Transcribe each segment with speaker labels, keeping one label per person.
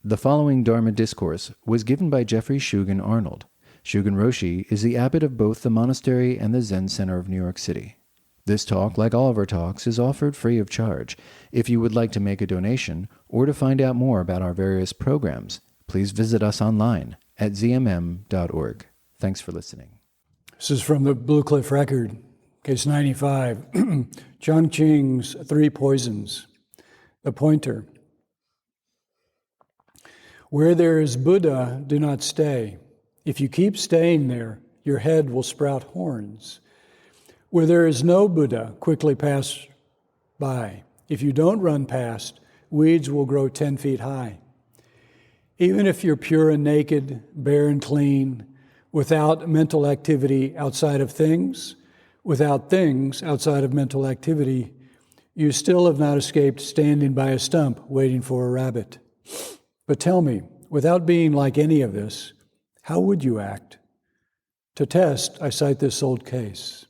Speaker 1: The following Dharma discourse was given by Jeffrey Shugen Arnold. Shugen Roshi is the abbot of both the monastery and the Zen Center of New York City. This talk, like all of our talks, is offered free of charge. If you would like to make a donation or to find out more about our various programs, please visit us online at zmm.org. Thanks for listening.
Speaker 2: This is from the Blue Cliff Record, case 95, Chongqing's Three Poisons, the pointer. Where there is Buddha, do not stay. If you keep staying there, your head will sprout horns. Where there is no Buddha, quickly pass by. If you don't run past, weeds will grow 10 feet high. Even if you're pure and naked, bare and clean, without mental activity outside of things, without things outside of mental activity, you still have not escaped standing by a stump waiting for a rabbit. But tell me, without being like any of this, how would you act? To test, I cite this old case.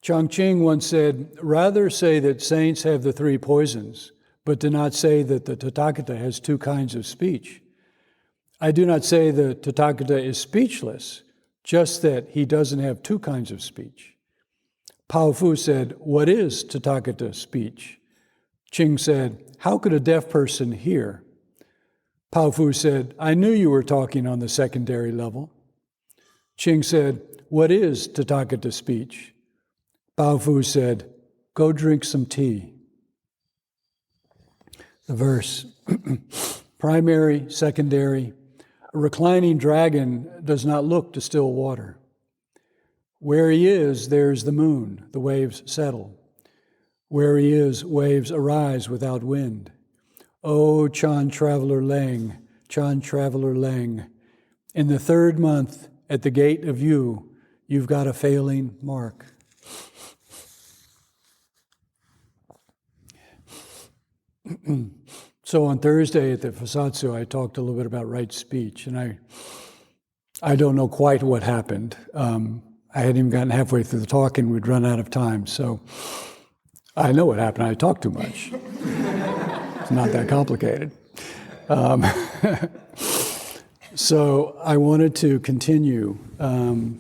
Speaker 2: Chongqing once said, rather say that saints have the three poisons, but do not say that the Tathagata has two kinds of speech. I do not say the Tathagata is speechless, just that he doesn't have two kinds of speech. Pao Fu said, what is Tathagata speech? Qing said, how could a deaf person hear? Pao Fu said, I knew you were talking on the secondary level. Qing said, what is Tathagata speech? Pao Fu said, go drink some tea. The verse, primary, secondary, a reclining dragon does not look to still water. Where he is, there's the moon, the waves settle. Where he is, waves arise without wind. Oh, Chan Traveler Leng, Chan Traveler Leng, in the third month at the gate of you, you've got a failing mark. So on Thursday at the Fusatsu, I talked a little bit about right speech, and I don't know quite what happened. I hadn't even gotten halfway through the talk, and we'd run out of time, so I know what happened. I talked too much. It's not that complicated. So I wanted to continue and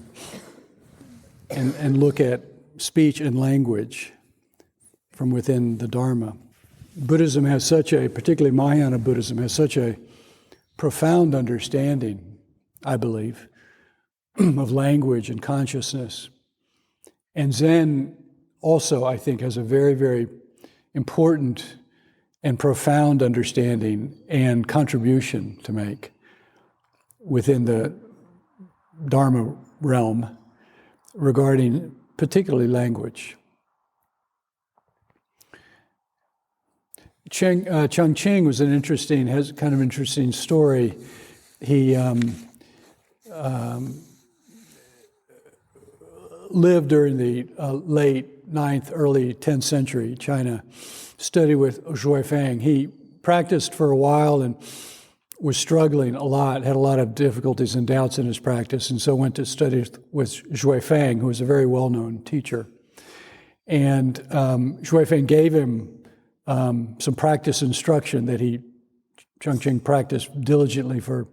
Speaker 2: look at speech and language from within the Dharma. Buddhism has such a, particularly Mahayana Buddhism, has such a profound understanding, I believe, of language and consciousness. And Zen also, I think, has a very, very important and profound understanding and contribution to make within the Dharma realm regarding particularly language. Chongqing was has kind of interesting story. He lived during the late 9th, early 10th century China, studied with Zhui Fang. He practiced for a while and was struggling a lot, had a lot of difficulties and doubts in his practice, and so went to study with Zhui Fang, who was a very well-known teacher. And Zhui Fang gave him some practice instruction that Chongqing practiced diligently for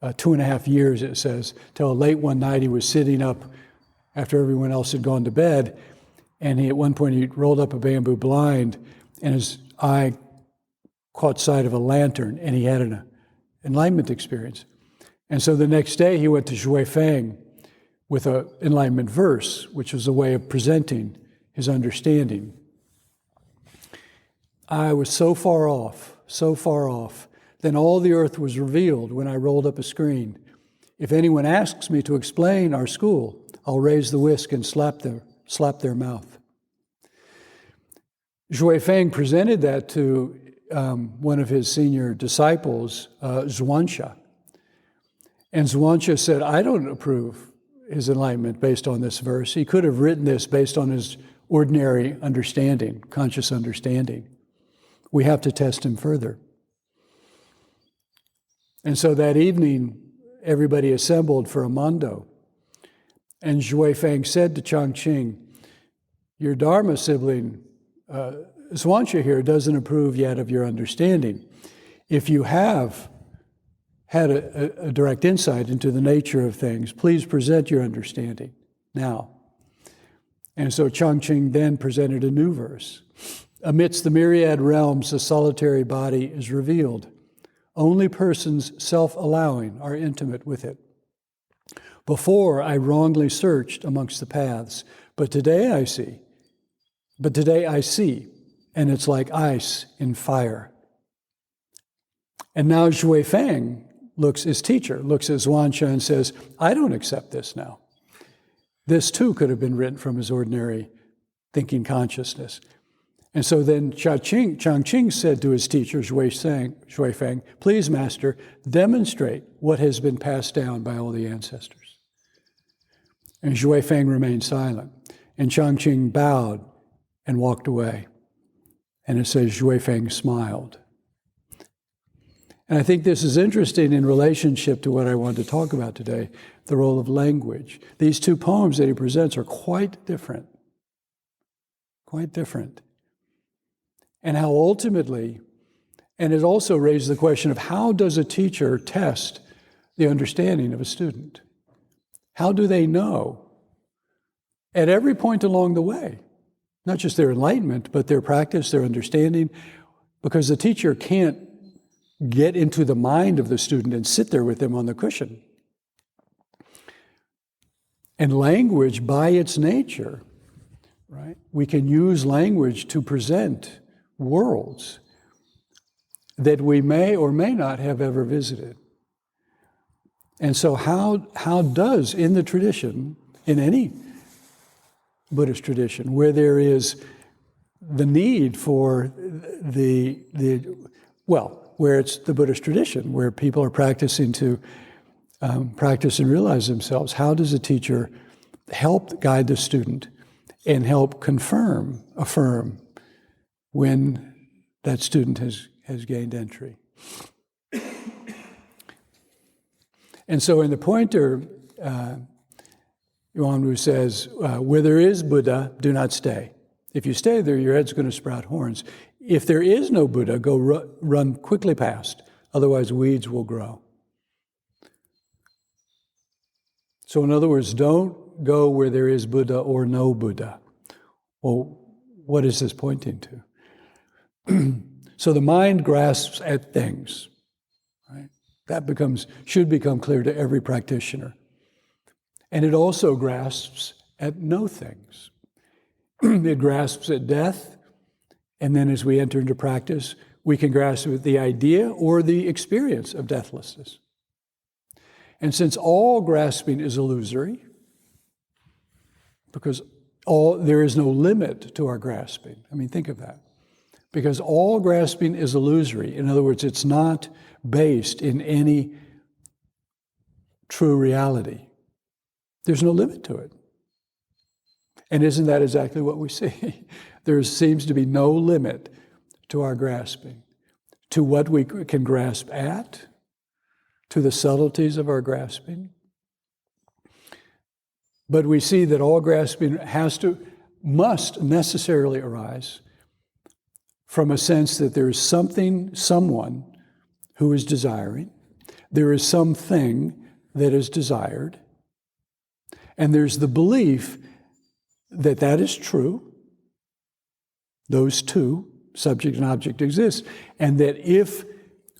Speaker 2: 2.5 years, it says, till late one night he was sitting up after everyone else had gone to bed, and at one point he rolled up a bamboo blind, and his eye caught sight of a lantern, and he had an enlightenment experience. And so the next day he went to Zhui Fang with an enlightenment verse, which was a way of presenting his understanding. I was so far off, then all the earth was revealed when I rolled up a screen. If anyone asks me to explain our school, I'll raise the whisk and slap their mouth. Zhui Fang presented that to one of his senior disciples, Zhuangxia. And Zhuangxia said, I don't approve his enlightenment based on this verse. He could have written this based on his ordinary understanding, conscious understanding. We have to test him further. And so that evening, everybody assembled for a mondo. And Zhui Fang said to Chongqing, your Dharma sibling, Zhuangxia here, doesn't approve yet of your understanding. If you have had a direct insight into the nature of things, please present your understanding now. And so Chongqing then presented a new verse. Amidst the myriad realms, a solitary body is revealed. Only persons self-allowing are intimate with it. Before, I wrongly searched amongst the paths, but today I see, and it's like ice in fire. And now Zhui Feng his teacher looks at Zhuangzi and says, I don't accept this now. This too could have been written from his ordinary thinking consciousness. And so then Chongqing said to his teacher, Zhui Feng, please, Master, demonstrate what has been passed down by all the ancestors. And Zhui Feng remained silent. And Chongqing bowed and walked away. And it says Zhui Feng smiled. And I think this is interesting in relationship to what I want to talk about today, the role of language. These two poems that he presents are quite different. Quite different. And how ultimately, and it also raises the question of how does a teacher test the understanding of a student? How do they know at every point along the way, not just their enlightenment, but their practice, their understanding, because the teacher can't get into the mind of the student and sit there with them on the cushion. And language, by its nature, right? We can use language to present worlds that we may or may not have ever visited. And so how does, in the tradition, in any Buddhist tradition, where there is the need for where it's the Buddhist tradition, where people are practicing to practice and realize themselves, how does a teacher help guide the student and help affirm when that student has gained entry? And so in the pointer, Yuanwu says, where there is Buddha, do not stay. If you stay there, your head's going to sprout horns. If there is no Buddha, go run quickly past, otherwise weeds will grow. So in other words, don't go where there is Buddha or no Buddha. Well, what is this pointing to? So the mind grasps at things, right? That should become clear to every practitioner. And it also grasps at no things. It grasps at death, and then as we enter into practice, we can grasp at the idea or the experience of deathlessness. And since all grasping is illusory, because there is no limit to our grasping. I mean, think of that. Because all grasping is illusory. In other words, it's not based in any true reality. There's no limit to it. And isn't that exactly what we see? There seems to be no limit to our grasping, to what we can grasp at, to the subtleties of our grasping. But we see that all grasping must necessarily arise from a sense that there is someone who is desiring, there is something that is desired, and there's the belief that that is true. Those two, subject and object, exist, and that if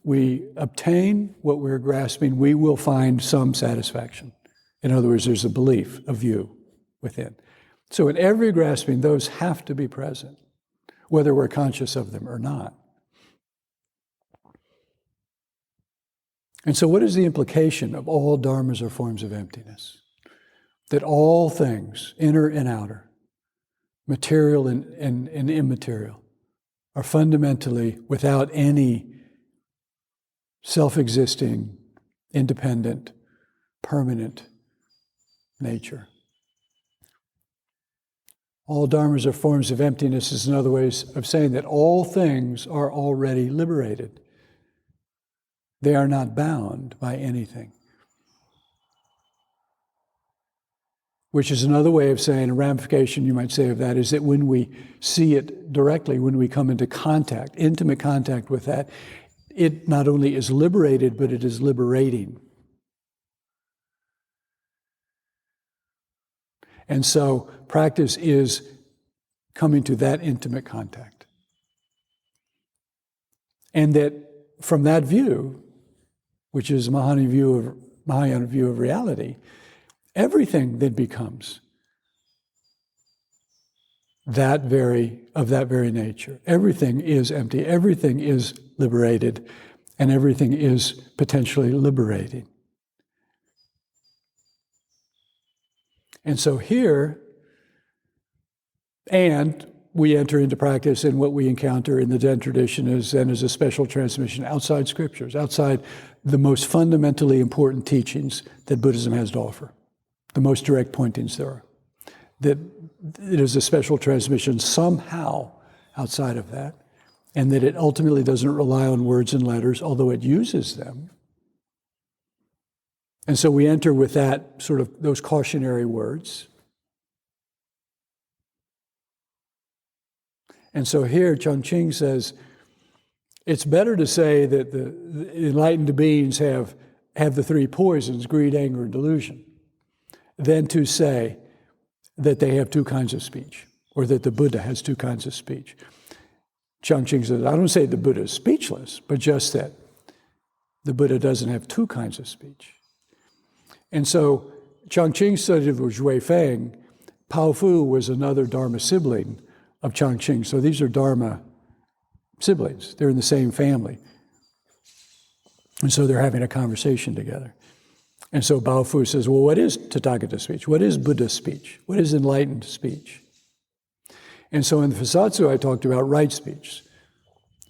Speaker 2: we obtain what we're grasping, we will find some satisfaction. In other words, there's a belief, a view within. So in every grasping, those have to be present, whether we're conscious of them or not. And so what is the implication of all dharmas or forms of emptiness? That all things, inner and outer, material and immaterial, are fundamentally without any self-existing, independent, permanent nature. All dharmas are forms of emptiness is another way of saying that all things are already liberated. They are not bound by anything. Which is another way of saying, a ramification you might say of that is that when we see it directly, when we come into contact, intimate contact with that, it not only is liberated, but it is liberating. And so practice is coming to that intimate contact. And that from that view, which is Mahayana view of reality, everything then becomes that very nature. Everything is empty, everything is liberated, and everything is potentially liberating. And so here, and we enter into practice, and what we encounter in the Zen tradition is a special transmission outside scriptures, outside the most fundamentally important teachings that Buddhism has to offer, the most direct pointings there are. That it is a special transmission somehow outside of that, and that it ultimately doesn't rely on words and letters, although it uses them. And so we enter with that sort of those cautionary words. And so here, Chongqing says, it's better to say that the enlightened beings have the three poisons, greed, anger, and delusion, than to say that they have two kinds of speech, or that the Buddha has two kinds of speech. Chongqing says, I don't say the Buddha is speechless, but just that the Buddha doesn't have two kinds of speech. And so Chongqing studied with Zhui Feng. Pao Fu was another Dharma sibling of Chongqing. So these are Dharma siblings. They're in the same family. And so they're having a conversation together. And so Bao Fu says, well, what is Tathagata speech? What is Buddha speech? What is enlightened speech? And so in the Fasatsu, I talked about right speech.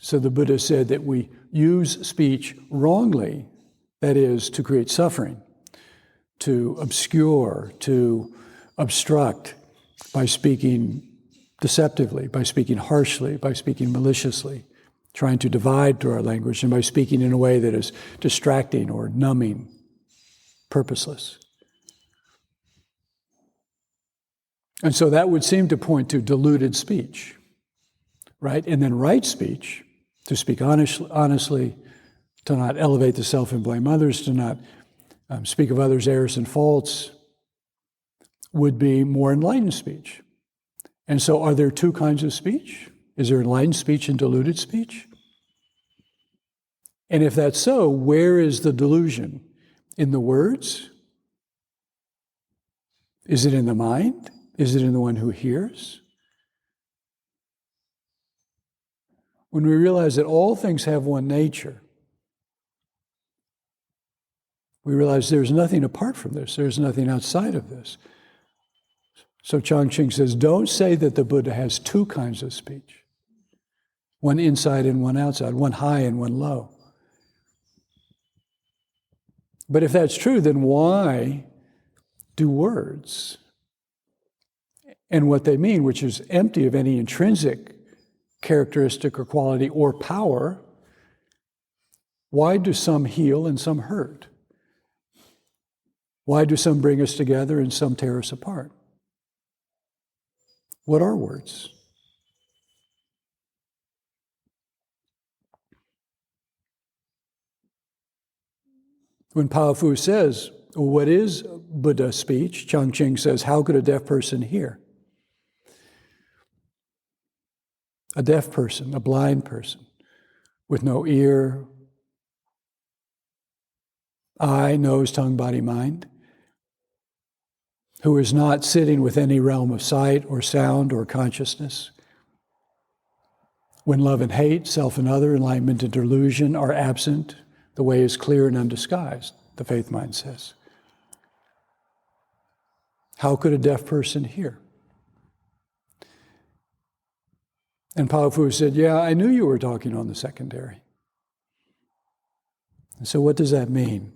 Speaker 2: So the Buddha said that we use speech wrongly, that is, to create suffering, to obscure, to obstruct, by speaking deceptively, by speaking harshly, by speaking maliciously, trying to divide through our language, and by speaking in a way that is distracting or numbing, purposeless. And so that would seem to point to diluted speech, right? And then right speech, to speak honestly, to not elevate the self and blame others, to not speak of others' errors and faults, would be more enlightened speech. And so are there two kinds of speech? Is there enlightened speech and diluted speech? And if that's so, where is the delusion? In the words? Is it in the mind? Is it in the one who hears? When we realize that all things have one nature, we realize there's nothing apart from this. There's nothing outside of this. So Chongqing says, don't say that the Buddha has two kinds of speech, one inside and one outside, one high and one low. But if that's true, then why do words and what they mean, which is empty of any intrinsic characteristic or quality or power, why do some heal and some hurt? Why do some bring us together and some tear us apart? What are words? When Pao Fu says, what is Buddha speech? Chongqing says, how could a deaf person hear? A deaf person, a blind person, with no ear, eye, nose, tongue, body, mind, who is not sitting with any realm of sight or sound or consciousness. When love and hate, self and other, enlightenment and delusion are absent, the way is clear and undisguised, the faith mind says. How could a deaf person hear? And Pao Fu said, yeah, I knew you were talking on the secondary. And so what does that mean?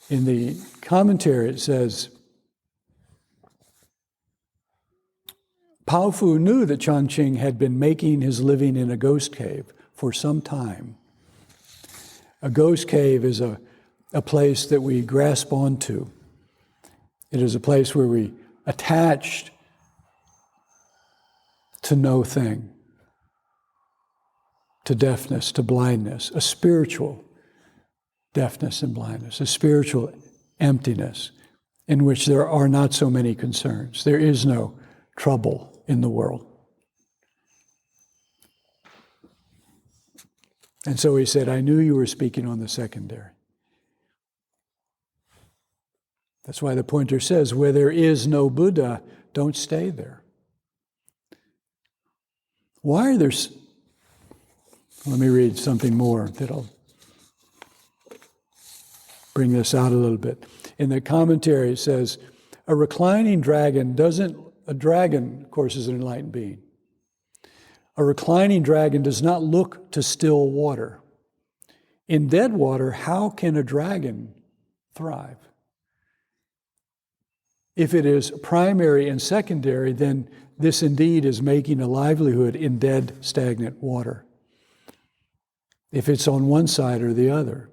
Speaker 2: In the commentary it says, Pao Fu knew that Chongqing had been making his living in a ghost cave for some time. A ghost cave is a place that we grasp onto. It is a place where we attach to no thing. to deafness, to blindness, a spiritual deafness and blindness, a spiritual emptiness in which there are not so many concerns. There is no trouble in the world. And so he said, I knew you were speaking on the secondary. That's why the pointer says, where there is no Buddha, don't stay there. Why are there... Let me read something more that'll bring this out a little bit. In the commentary it says, a reclining dragon doesn't... A dragon, of course, is an enlightened being. A reclining dragon does not look to still water. In dead water, how can a dragon thrive? If it is primary and secondary, then this indeed is making a livelihood in dead, stagnant water. If it's on one side or the other.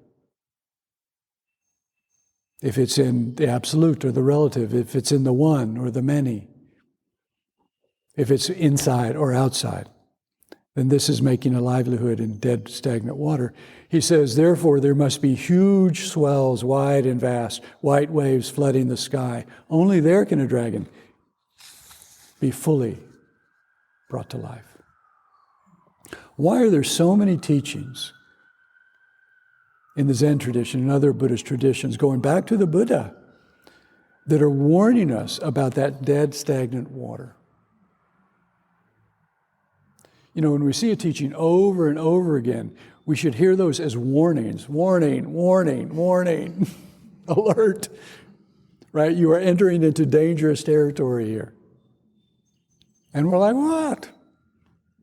Speaker 2: If it's in the absolute or the relative, if it's in the one or the many. If it's inside or outside, then this is making a livelihood in dead, stagnant water. He says, therefore, there must be huge swells, wide and vast, white waves flooding the sky. Only there can a dragon be fully brought to life. Why are there so many teachings in the Zen tradition and other Buddhist traditions, going back to the Buddha, that are warning us about that dead, stagnant water? You know, when we see a teaching over and over again, we should hear those as warnings. Warning, warning, warning, alert, right? You are entering into dangerous territory here. And we're like, what?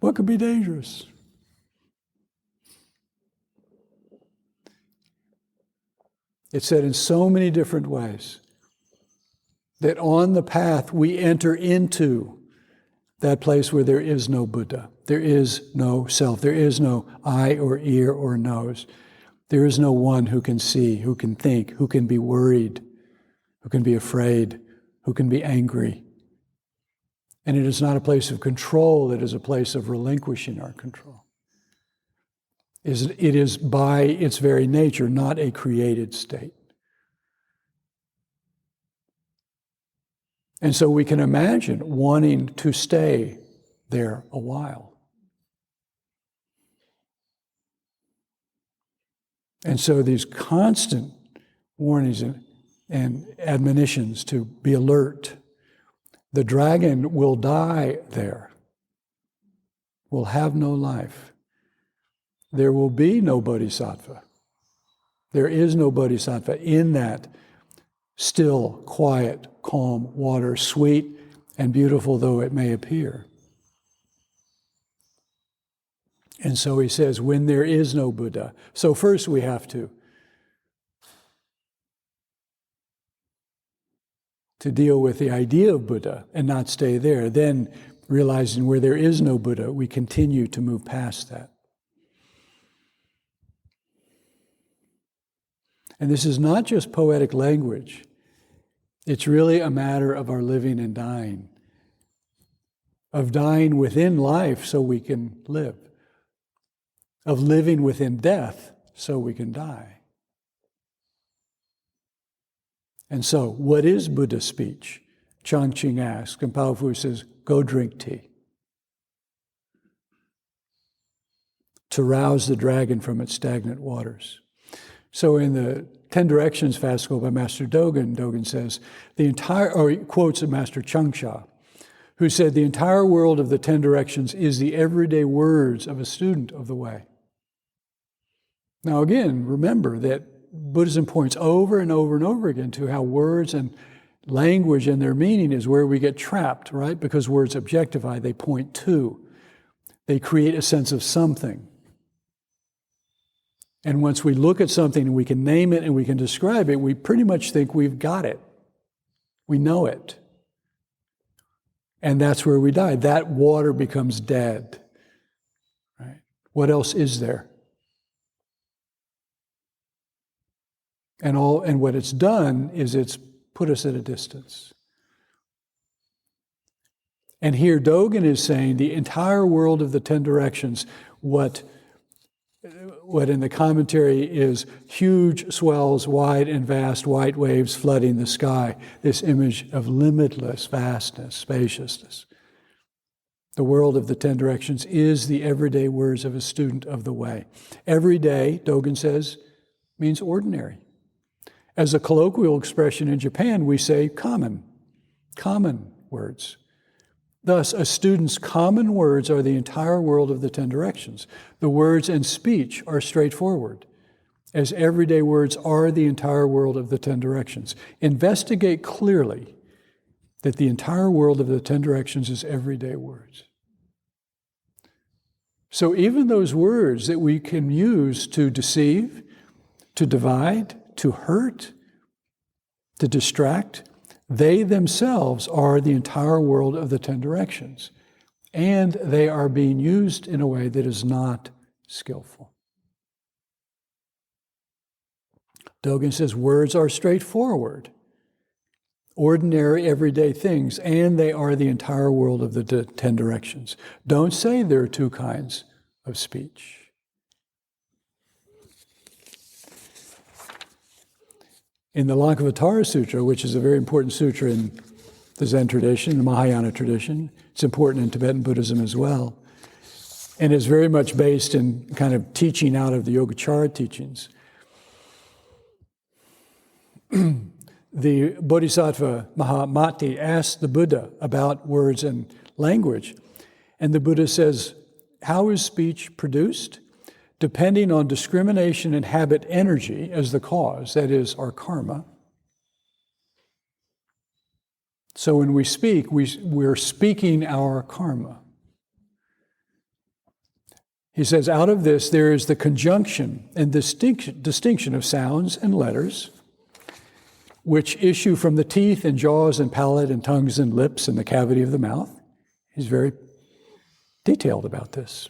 Speaker 2: What could be dangerous? It's said in so many different ways that on the path we enter into that place where there is no Buddha. There is no self. There is no eye or ear or nose. There is no one who can see, who can think, who can be worried, who can be afraid, who can be angry. And it is not a place of control. It is a place of relinquishing our control. It is by its very nature not a created state. And so we can imagine wanting to stay there a while. And so these constant warnings and admonitions to be alert. The dragon will die there, will have no life. There will be no bodhisattva. There is no bodhisattva in that still, quiet, calm water, sweet and beautiful though it may appear. And so he says, when there is no Buddha. So first we have to deal with the idea of Buddha and not stay there. Then, realizing where there is no Buddha, we continue to move past that. And this is not just poetic language. It's really a matter of our living and dying. Of dying within life so we can live. Of living within death so we can die. And so, what is Buddha speech? Changqing asks, and Pao Fu says, go drink tea. To rouse the dragon from its stagnant waters. So in the 10 Directions Fascicle by Master Dogen, Dogen says, he quotes a Master Changsha, who said, the entire world of the 10 Directions is the everyday words of a student of the way. Now again, remember that Buddhism points over and over and over again to how words and language and their meaning is where we get trapped, right? Because words objectify, they point to. They create a sense of something. And once we look at something and we can name it and we can describe it, we pretty much think we've got it. We know it. And that's where we die. That water becomes dead. Right? What else is there? And what it's done is it's put us at a distance. And here Dogen is saying the entire world of the 10 Directions, what what in the commentary is huge swells, wide and vast white waves flooding the sky, this image of limitless vastness, spaciousness. The world of the 10 directions is the everyday words of a student of the way. Everyday, Dogen says, means ordinary. As a colloquial expression in Japan, we say common words. Thus, a student's common words are the entire world of the 10 directions. The words and speech are straightforward, as everyday words are the entire world of the 10 directions. Investigate clearly that the entire world of the 10 directions is everyday words. So even those words that we can use to deceive, to divide, to hurt, to distract, they themselves are the entire world of the 10 directions. And they are being used in a way that is not skillful. Dogen says words are straightforward, ordinary, everyday things, and they are the entire world of the 10 directions. Don't say there are two kinds of speech. In the Lankavatara Sutra, which is a very important sutra in the Zen tradition, the Mahayana tradition, it's important in Tibetan Buddhism as well, and is very much based in kind of teaching out of the Yogacara teachings. The Bodhisattva Mahamati asked the Buddha about words and language, and the Buddha says, how is speech produced? Depending on discrimination and habit energy as the cause, that is, our karma. So when we speak, we're speaking our karma. He says, out of this, there is the conjunction and distinction of sounds and letters, which issue from the teeth and jaws and palate and tongues and lips and the cavity of the mouth. He's very detailed about this.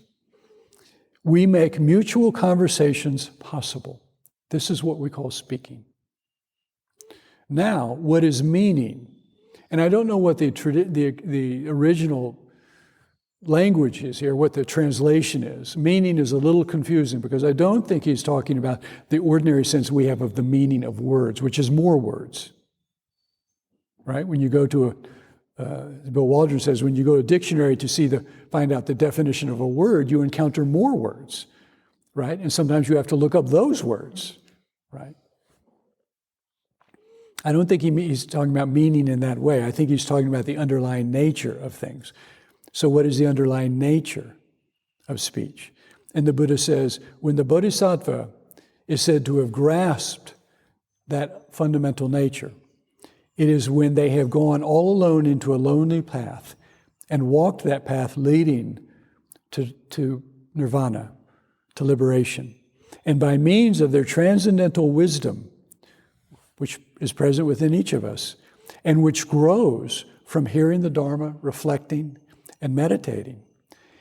Speaker 2: We make mutual conversations possible. This is what we call speaking. Now, what is meaning? And I don't know what the original language is here, what the translation is. Meaning is a little confusing because I don't think he's talking about the ordinary sense we have of the meaning of words, which is more words. Right? When you go to Bill Waldron says, when you go to a dictionary to find out the definition of a word, you encounter more words, right? And sometimes you have to look up those words, right? I don't think he's talking about meaning in that way. I think he's talking about the underlying nature of things. So what is the underlying nature of speech? And the Buddha says, when the Bodhisattva is said to have grasped that fundamental nature, it is when they have gone all alone into a lonely path and walked that path leading to nirvana, to liberation. And by means of their transcendental wisdom, which is present within each of us, and which grows from hearing the Dharma, reflecting, and meditating,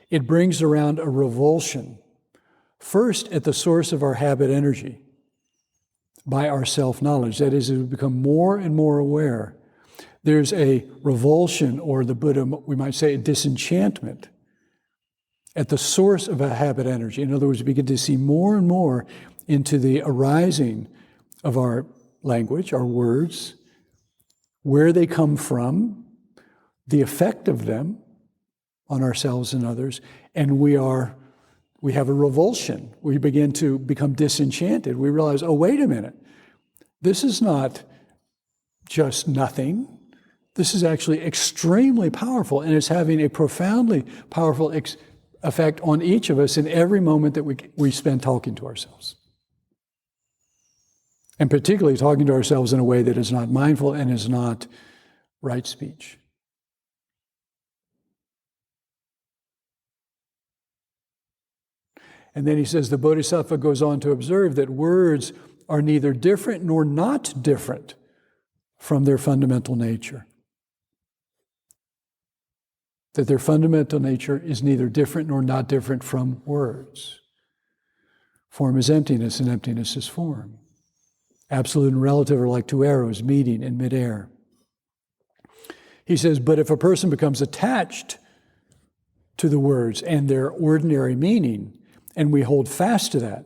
Speaker 2: it brings around a revulsion, first at the source of our habit energy, by our self-knowledge. That is, as we become more and more aware, there's a revulsion, or the Buddha, we might say a disenchantment, at the source of a habit energy. In other words, we begin to see more and more into the arising of our language, our words, where they come from, the effect of them on ourselves and others, and we have a revulsion. We begin to become disenchanted. We realize, oh, wait a minute. This is not just nothing. This is actually extremely powerful, and it's having a profoundly powerful effect on each of us in every moment that we spend talking to ourselves. And particularly talking to ourselves in a way that is not mindful and is not right speech. And then he says the Bodhisattva goes on to observe that words are neither different nor not different from their fundamental nature. That their fundamental nature is neither different nor not different from words. Form is emptiness, and emptiness is form. Absolute and relative are like two arrows meeting in midair. He says, but if a person becomes attached to the words and their ordinary meaning, and we hold fast to that,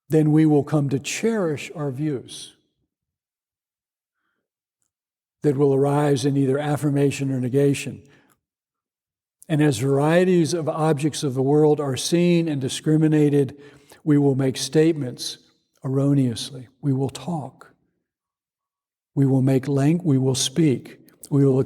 Speaker 2: then we will come to cherish our views that will arise in either affirmation or negation. And as varieties of objects of the world are seen and discriminated, we will make statements erroneously. We will talk. We will we will speak. We will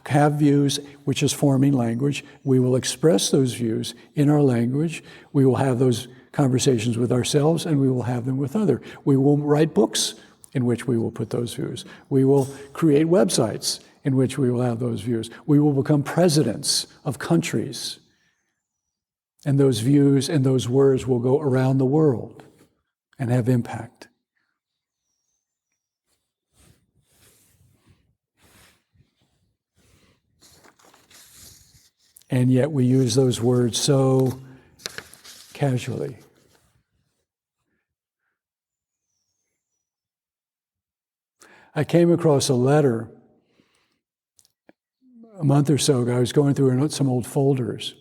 Speaker 2: have views, which is forming language. We will express those views in our language. We will have those conversations with ourselves, and we will have them with others. We will write books in which we will put those views. We will create websites in which we will have those views. We will become presidents of countries. And those views and those words will go around the world and have impact. And yet we use those words so casually. I came across a letter a month or so ago. I was going through some old folders,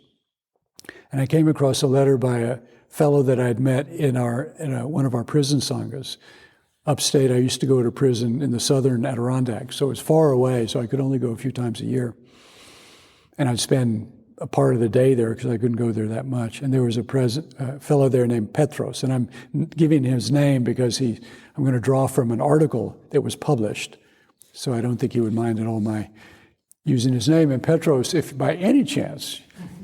Speaker 2: and I came across a letter by a fellow that I'd met in one of our prison sanghas. Upstate, I used to go to prison in the southern Adirondacks, so it was far away, so I could only go a few times a year. And I'd spend a part of the day there because I couldn't go there that much. And there was a fellow there named Petros, and I'm giving his name because I'm going to draw from an article that was published, so I don't think he would mind at all my using his name. And Petros, if by any chance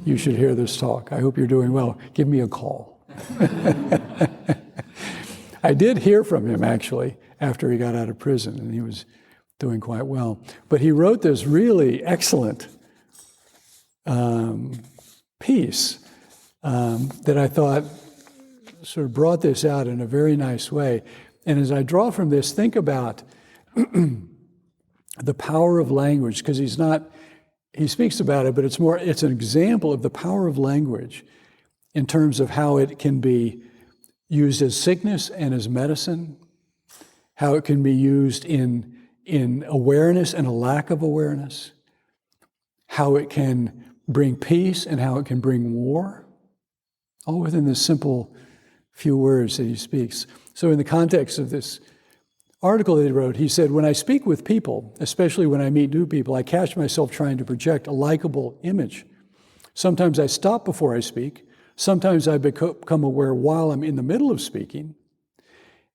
Speaker 2: you should hear this talk, I hope you're doing well, give me a call. I did hear from him, actually, after he got out of prison, and he was doing quite well. But he wrote this really excellent piece that I thought sort of brought this out in a very nice way. And as I draw from this, think about the power of language, because he speaks about it, but it's an example of the power of language in terms of how it can be used as sickness and as medicine, how it can be used in awareness and a lack of awareness, how it can bring peace and how it can bring war, all within this simple few words that he speaks. So in the context of this article that he wrote, he said, when I speak with people, especially when I meet new people, I catch myself trying to project a likable image. Sometimes I stop before I speak. Sometimes I become aware while I'm in the middle of speaking.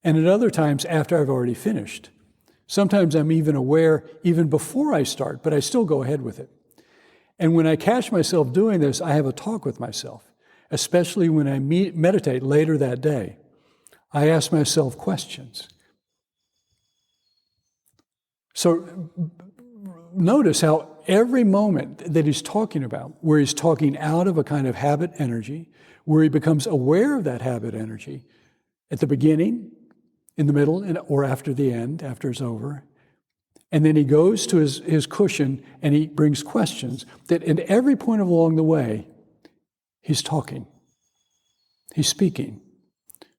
Speaker 2: And at other times after I've already finished. Sometimes I'm even aware even before I start, but I still go ahead with it. And when I catch myself doing this, I have a talk with myself, especially when I meditate later that day. I ask myself questions. So notice how every moment that he's talking about, where he's talking out of a kind of habit energy, where he becomes aware of that habit energy at the beginning, in the middle, or after the end, after it's over. And then he goes to his cushion and he brings questions that at every point along the way, he's talking. He's speaking,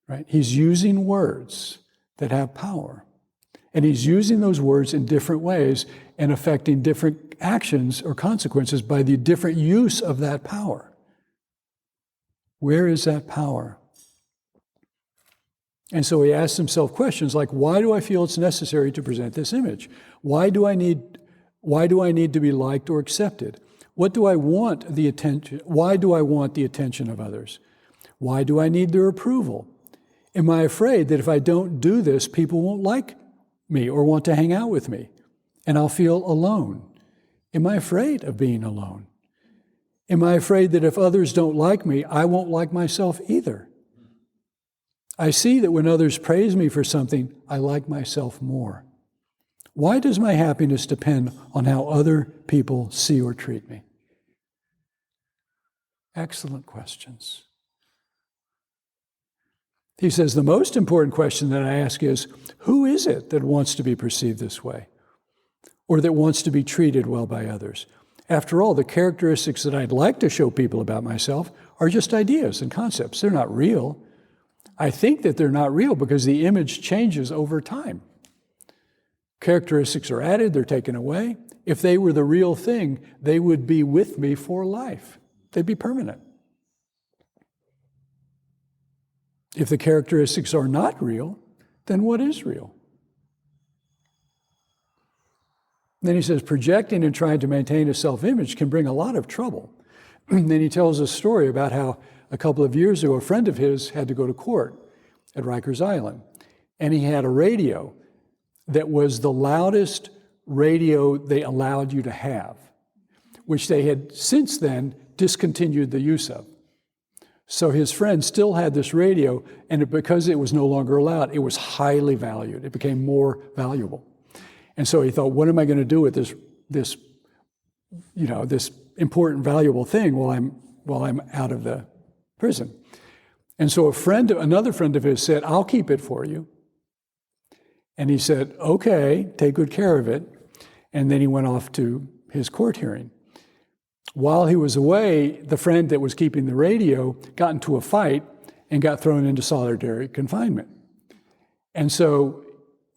Speaker 2: right? He's using words that have power. And he's using those words in different ways and affecting different actions or consequences by the different use of that power. Where is that power? And so he asks himself questions like, why do I feel it's necessary to present this image? Why do I need to be liked or accepted? What do I want the attention? Why do I want the attention of others? Why do I need their approval? Am I afraid that if I don't do this, people won't like me or want to hang out with me, and I'll feel alone? Am I afraid of being alone? Am I afraid that if others don't like me, I won't like myself either? I see that when others praise me for something, I like myself more. Why does my happiness depend on how other people see or treat me? Excellent questions. He says, the most important question that I ask is, who is it that wants to be perceived this way? Or that wants to be treated well by others? After all, the characteristics that I'd like to show people about myself are just ideas and concepts. They're not real. I think that they're not real because the image changes over time. Characteristics are added, they're taken away. If they were the real thing, they would be with me for life. They'd be permanent. If the characteristics are not real, then what is real? Then he says, projecting and trying to maintain a self-image can bring a lot of trouble. Then he tells a story about how a couple of years ago, a friend of his had to go to court at Rikers Island. And he had a radio that was the loudest radio they allowed you to have, which they had since then discontinued the use of. So his friend still had this radio, and because it was no longer allowed, it was highly valued. It became more valuable. And so he thought, what am I going to do with this important, valuable thing while I'm out of the prison? And so another friend of his said, I'll keep it for you. And he said, okay, take good care of it. And then he went off to his court hearing. While he was away, the friend that was keeping the radio got into a fight and got thrown into solitary confinement. And so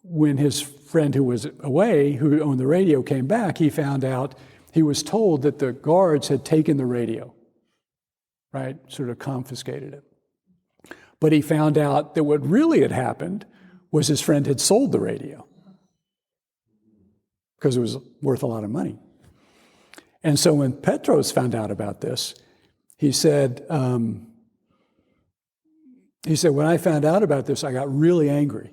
Speaker 2: when his friend who was away, who owned the radio, came back, he found out, he was told that the guards had taken the radio, right? Sort of confiscated it. But he found out that what really had happened was his friend had sold the radio because it was worth a lot of money. And so when Petros found out about this, he said, when I found out about this, I got really angry.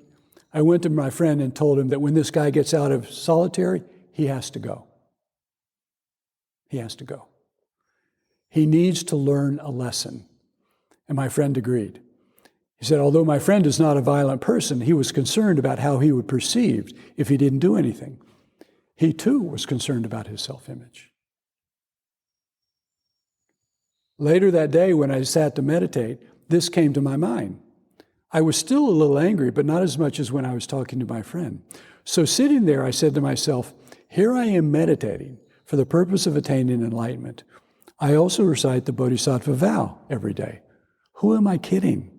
Speaker 2: I went to my friend and told him that when this guy gets out of solitary, he has to go. He has to go. He needs to learn a lesson. And my friend agreed. He said, although my friend is not a violent person, he was concerned about how he would be perceived if he didn't do anything. He too was concerned about his self-image. Later that day, when I sat to meditate, this came to my mind. I was still a little angry, but not as much as when I was talking to my friend. So sitting there, I said to myself, here I am meditating for the purpose of attaining enlightenment. I also recite the Bodhisattva vow every day. Who am I kidding?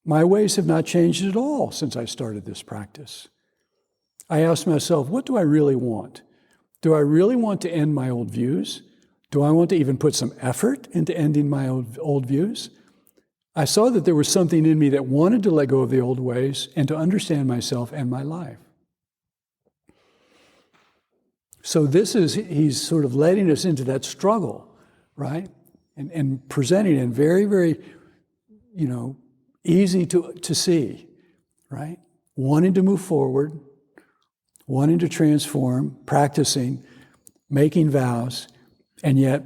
Speaker 2: My ways have not changed at all since I started this practice. I asked myself, what do I really want? Do I really want to end my old views? Do I want to even put some effort into ending my old views? I saw that there was something in me that wanted to let go of the old ways and to understand myself and my life. So he's sort of letting us into that struggle, right? And presenting it very, very, easy to see, right? Wanting to move forward, wanting to transform, practicing, making vows, and yet,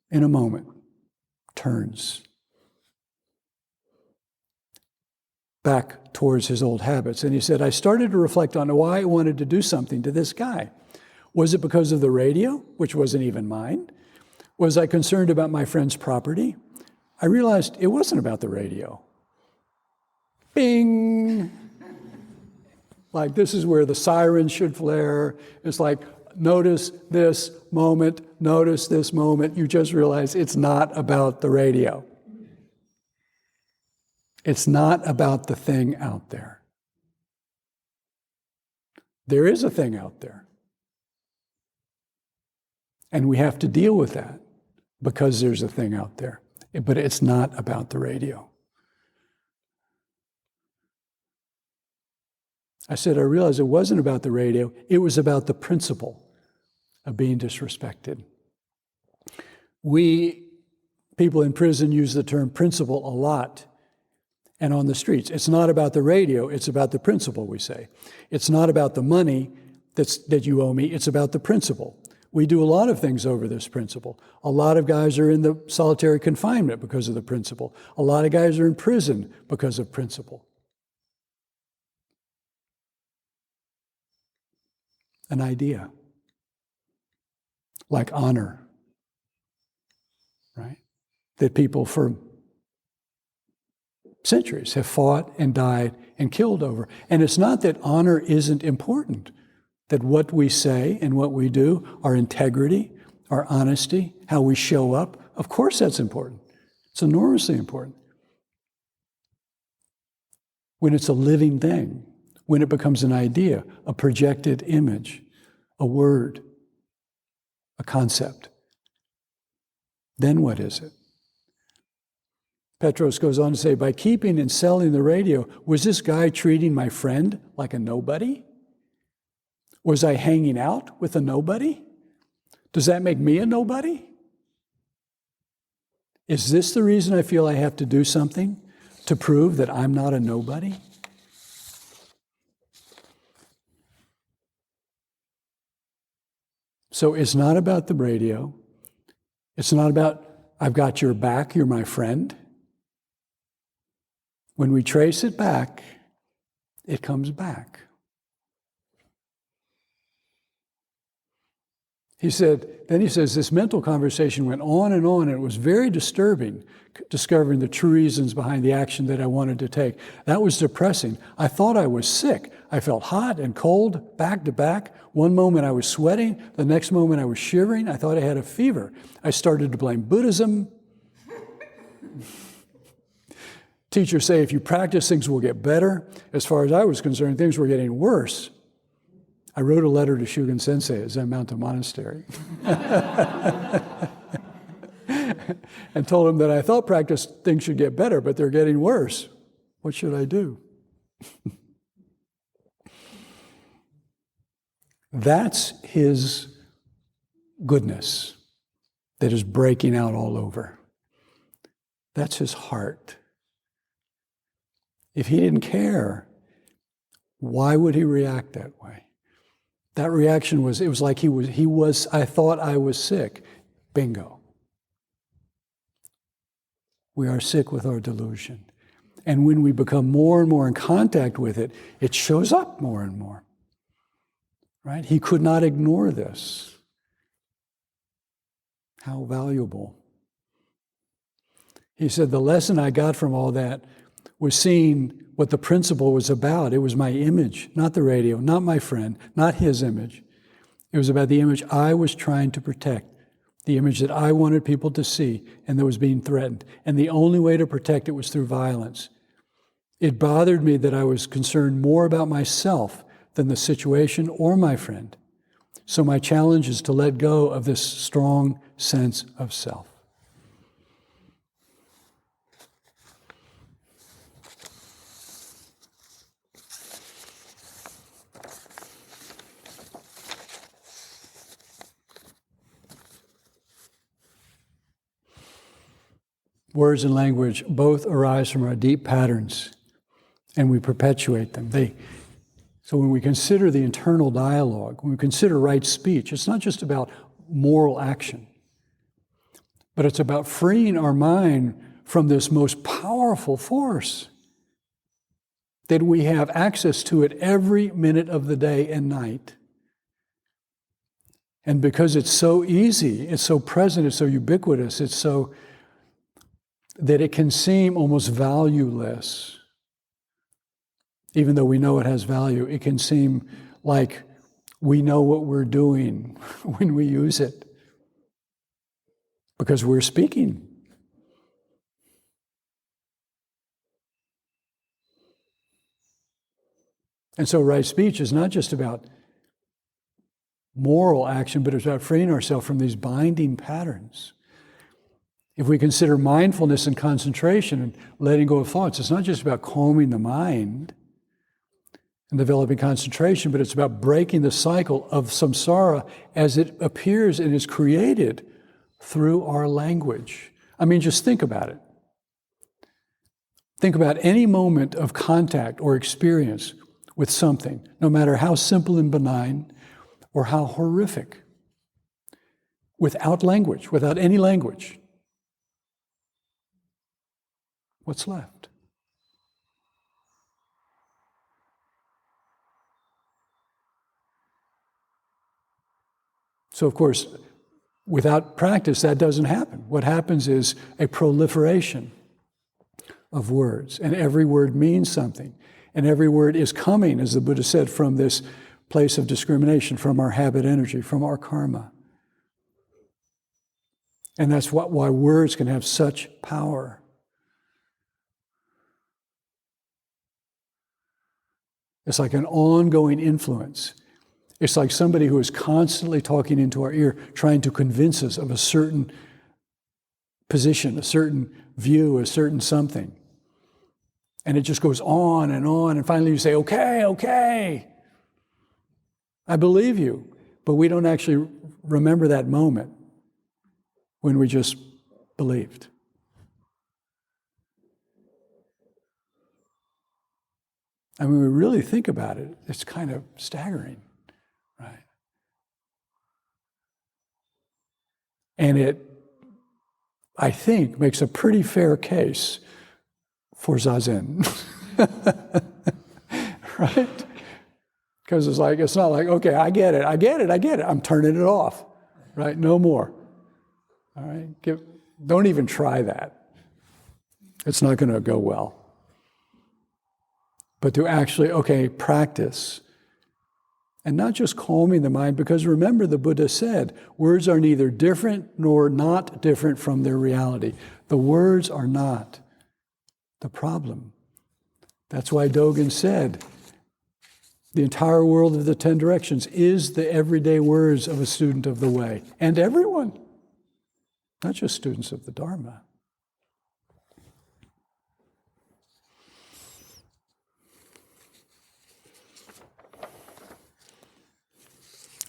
Speaker 2: in a moment, turns back towards his old habits. And he said, I started to reflect on why I wanted to do something to this guy. Was it because of the radio, which wasn't even mine? Was I concerned about my friend's property? I realized it wasn't about the radio. Bing! Like, this is where the siren should flare. It's like, notice this moment, notice this moment. You just realize it's not about the radio. It's not about the thing out there. There is a thing out there. And we have to deal with that because there's a thing out there. But it's not about the radio. I said, I realized it wasn't about the radio. It was about the principle of being disrespected. We, people in prison, use the term principle a lot. And on the streets, it's not about the radio, it's about the principle, we say. It's not about the money that you owe me, it's about the principle. We do a lot of things over this principle. A lot of guys are in the solitary confinement because of the principle. A lot of guys are in prison because of principle. An idea, like honor, right? That people for centuries have fought and died and killed over. And it's not that honor isn't important, that what we say and what we do, our integrity, our honesty, how we show up, of course that's important. It's enormously important. When it's a living thing, when it becomes an idea, a projected image, a word, a concept, then what is it? Petros goes on to say, by keeping and selling the radio, was this guy treating my friend like a nobody? Was I hanging out with a nobody? Does that make me a nobody? Is this the reason I feel I have to do something to prove that I'm not a nobody? So it's not about the radio. It's not about, I've got your back, you're my friend. When we trace it back, it comes back. He says, this mental conversation went on, and it was very disturbing, discovering the true reasons behind the action that I wanted to take. That was depressing. I thought I was sick. I felt hot and cold, back to back. One moment I was sweating, the next moment I was shivering. I thought I had a fever. I started to blame Buddhism. Teachers say if you practice, things will get better. As far as I was concerned, things were getting worse. I wrote a letter to Shugen Sensei at Zen Mountain Monastery and told him that I thought practice things should get better, but they're getting worse. What should I do? That's his goodness that is breaking out all over. That's his heart. If he didn't care, why would he react that way? That reaction was, it was like I thought I was sick. Bingo. We are sick with our delusion. And when we become more and more in contact with it, it shows up more and more. Right? He could not ignore this. How valuable. He said, the lesson I got from all that was seeing what the principle was about. It was my image, not the radio, not my friend, not his image. It was about the image I was trying to protect, the image that I wanted people to see and that was being threatened. And the only way to protect it was through violence. It bothered me that I was concerned more about myself than the situation or my friend. So my challenge is to let go of this strong sense of self. Words and language both arise from our deep patterns, and we perpetuate them. So when we consider the internal dialogue, when we consider right speech, it's not just about moral action, but it's about freeing our mind from this most powerful force that we have access to it every minute of the day and night. And because it's so easy, it's so present, it's so ubiquitous, it's so that it can seem almost valueless. Even though we know it has value, it can seem like we know what we're doing when we use it because we're speaking. And so right speech is not just about moral action, but it's about freeing ourselves from these binding patterns. If we consider mindfulness and concentration and letting go of thoughts, it's not just about calming the mind and developing concentration, but it's about breaking the cycle of samsara as it appears and is created through our language. I mean, just think about it. Think about any moment of contact or experience with something, no matter how simple and benign or how horrific, without language, without any language. What's left? So, of course, without practice, that doesn't happen. What happens is a proliferation of words, and every word means something. And every word is coming, as the Buddha said, from this place of discrimination, from our habit energy, from our karma. And that's why words can have such power. It's like an ongoing influence. It's like somebody who is constantly talking into our ear, trying to convince us of a certain position, a certain view, a certain something. And it just goes on, and finally you say, okay, I believe you. But we don't actually remember that moment when we just believed. I mean, we really think about it, it's kind of staggering, right? And it, I think, makes a pretty fair case for Zazen, right? Because it's not like, okay, I get it, I'm turning it off, right? No more, all right? Don't even try that. It's not going to go well. But to actually, practice. And not just calming the mind, because remember the Buddha said, words are neither different nor not different from their reality. The words are not the problem. That's why Dogen said, the entire world of the 10 directions is the everyday words of a student of the way. And everyone, not just students of the Dharma.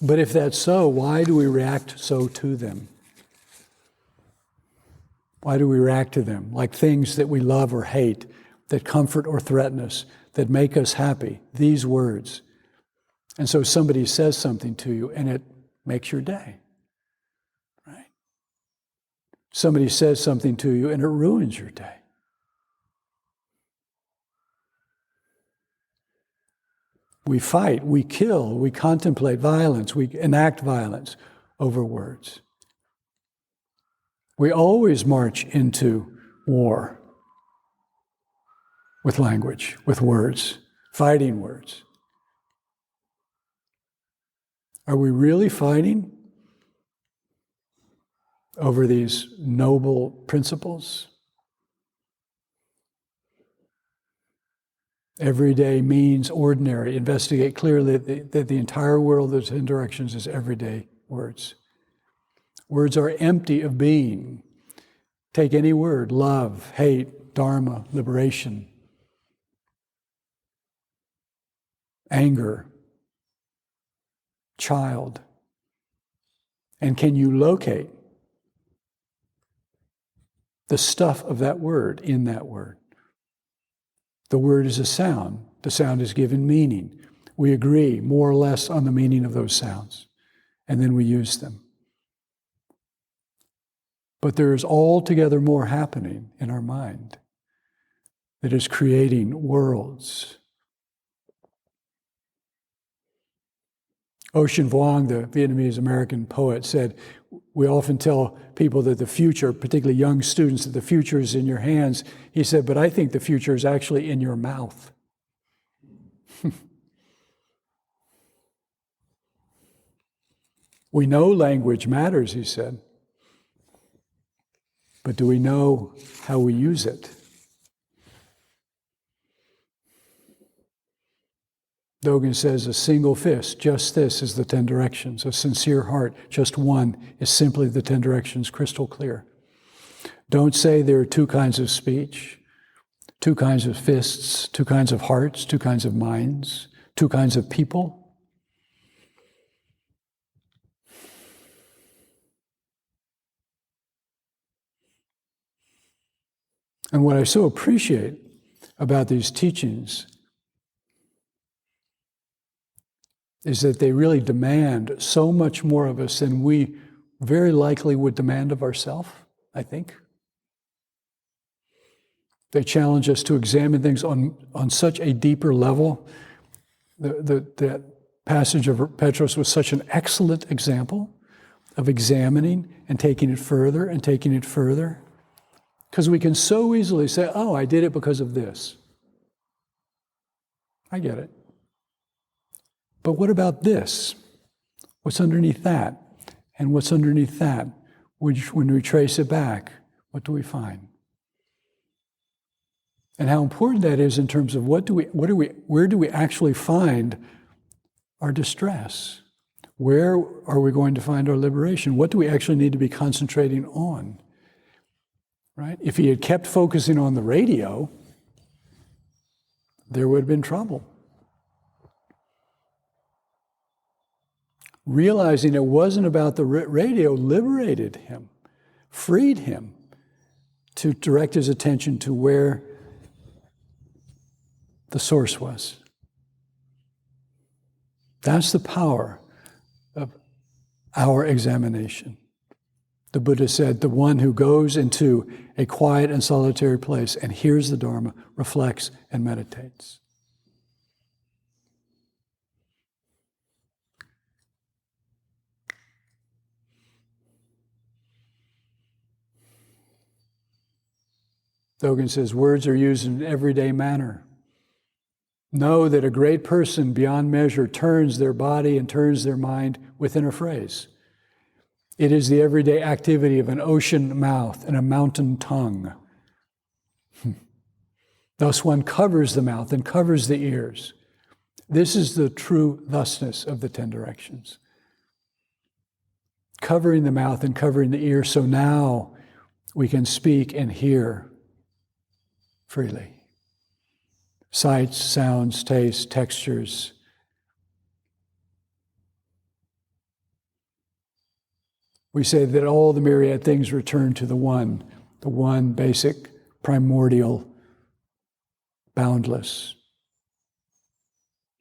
Speaker 2: But if that's so, why do we react so to them? Why do we react to them? Like things that we love or hate, that comfort or threaten us, that make us happy, these words. And so somebody says something to you and it makes your day, right? Somebody says something to you and it ruins your day. We fight, we kill, we contemplate violence, we enact violence over words. We always march into war with language, with words, fighting words. Are we really fighting over these noble principles? Everyday means ordinary. Investigate clearly that the entire world of the 10 directions is everyday words. Words are empty of being. Take any word, love, hate, dharma, liberation, anger, child. And can you locate the stuff of that word in that word? The word is a sound. The sound is given meaning. We agree more or less on the meaning of those sounds, and then we use them. But there is altogether more happening in our mind that is creating worlds. Ocean Vuong, the Vietnamese-American poet, said, we often tell people that the future, particularly young students, that the future is in your hands. He said, but I think the future is actually in your mouth. We know language matters, he said. But do we know how we use it? Dogen says a single fist, just this, is the 10 directions. A sincere heart, just one, is simply the 10 directions, crystal clear. Don't say there are two kinds of speech, two kinds of fists, two kinds of hearts, two kinds of minds, two kinds of people. And what I so appreciate about these teachings is that they really demand so much more of us than we very likely would demand of ourselves, I think. They challenge us to examine things on such a deeper level. That passage of Petros was such an excellent example of examining and taking it further and taking it further. Because we can so easily say, oh, I did it because of this. I get it. But what about this? What's underneath that? And what's underneath that? Which, when we trace it back, what do we find? And how important that is in terms of where do we actually find our distress? Where are we going to find our liberation? What do we actually need to be concentrating on? right? If he had kept focusing on the radio, there would have been trouble. Realizing it wasn't about the radio liberated him, freed him to direct his attention to where the source was. That's the power of our examination. The Buddha said, the one who goes into a quiet and solitary place and hears the Dharma, reflects and meditates. Dogen says, words are used in an everyday manner. Know that a great person beyond measure turns their body and turns their mind within a phrase. It is the everyday activity of an ocean mouth and a mountain tongue. Thus one covers the mouth and covers the ears. This is the true thusness of the 10 directions. Covering the mouth and covering the ear, so now we can speak and hear freely. Sights, sounds, tastes, textures. We say that all the myriad things return to the one basic, primordial, boundless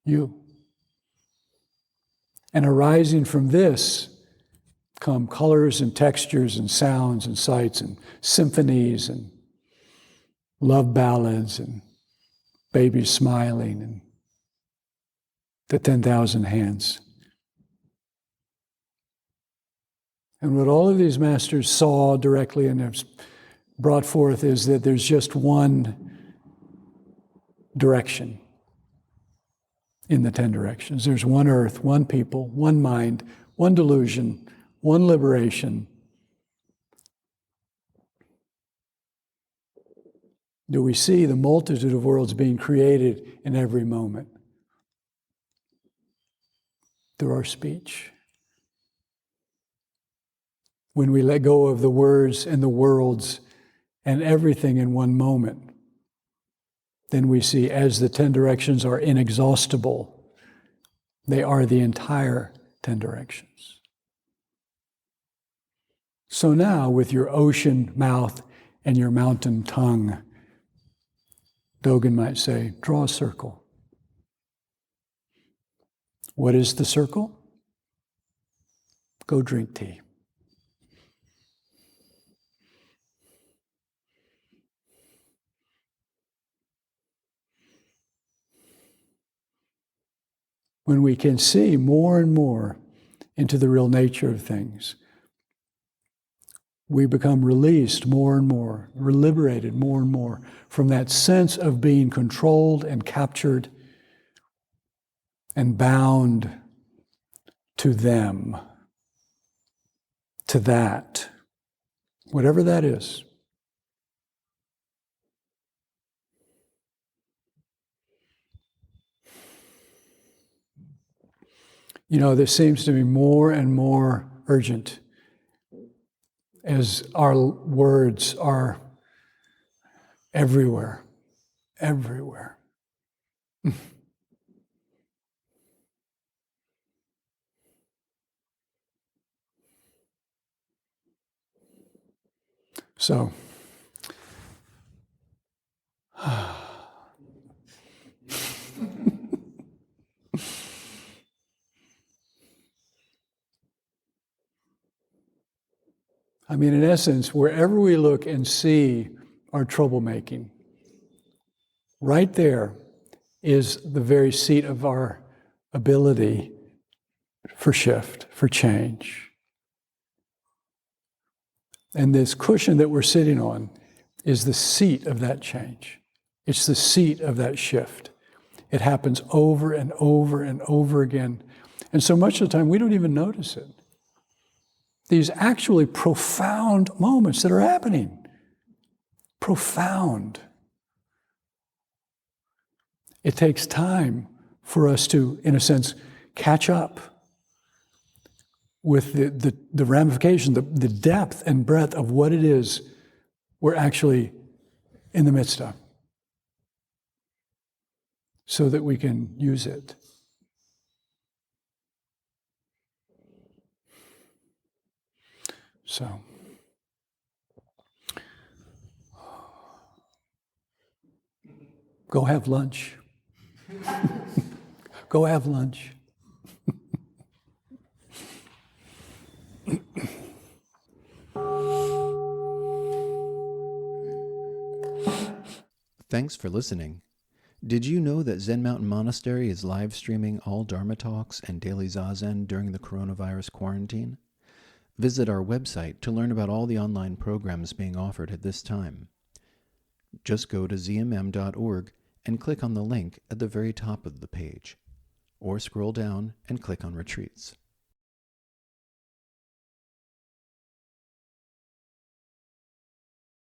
Speaker 2: you. And arising from this come colors and textures and sounds and sights and symphonies and love ballads and babies smiling and the 10,000 hands. And what all of these masters saw directly and have brought forth is that there's just one direction in the 10 directions. There's one earth, one people, one mind, one delusion, one liberation. Do we see the multitude of worlds being created in every moment through our speech? When we let go of the words and the worlds and everything in one moment, then we see, as the 10 directions are inexhaustible, they are the entire 10 directions. So now, with your ocean mouth and your mountain tongue, Dogen might say, draw a circle. What is the circle? Go drink tea. When we can see more and more into the real nature of things, we become released more and more, liberated more and more from that sense of being controlled and captured and bound to them, to that, whatever that is. You know, this seems to be more and more urgent as our words are everywhere, everywhere. So, I mean, in essence, wherever we look and see our troublemaking, right there is the very seat of our ability for shift, for change. And this cushion that we're sitting on is the seat of that change. It's the seat of that shift. It happens over and over and over again. And so much of the time, we don't even notice it. These actually profound moments that are happening. Profound. It takes time for us to, in a sense, catch up with the ramification, the depth and breadth of what it is we're actually in the midst of, so that we can use it. So, go have lunch. Go have lunch.
Speaker 1: Thanks for listening. Did you know that Zen Mountain Monastery is live streaming all Dharma talks and daily Zazen during the coronavirus quarantine? Visit our website to learn about all the online programs being offered at this time. Just go to zmm.org and click on the link at the very top of the page, or scroll down and click on Retreats.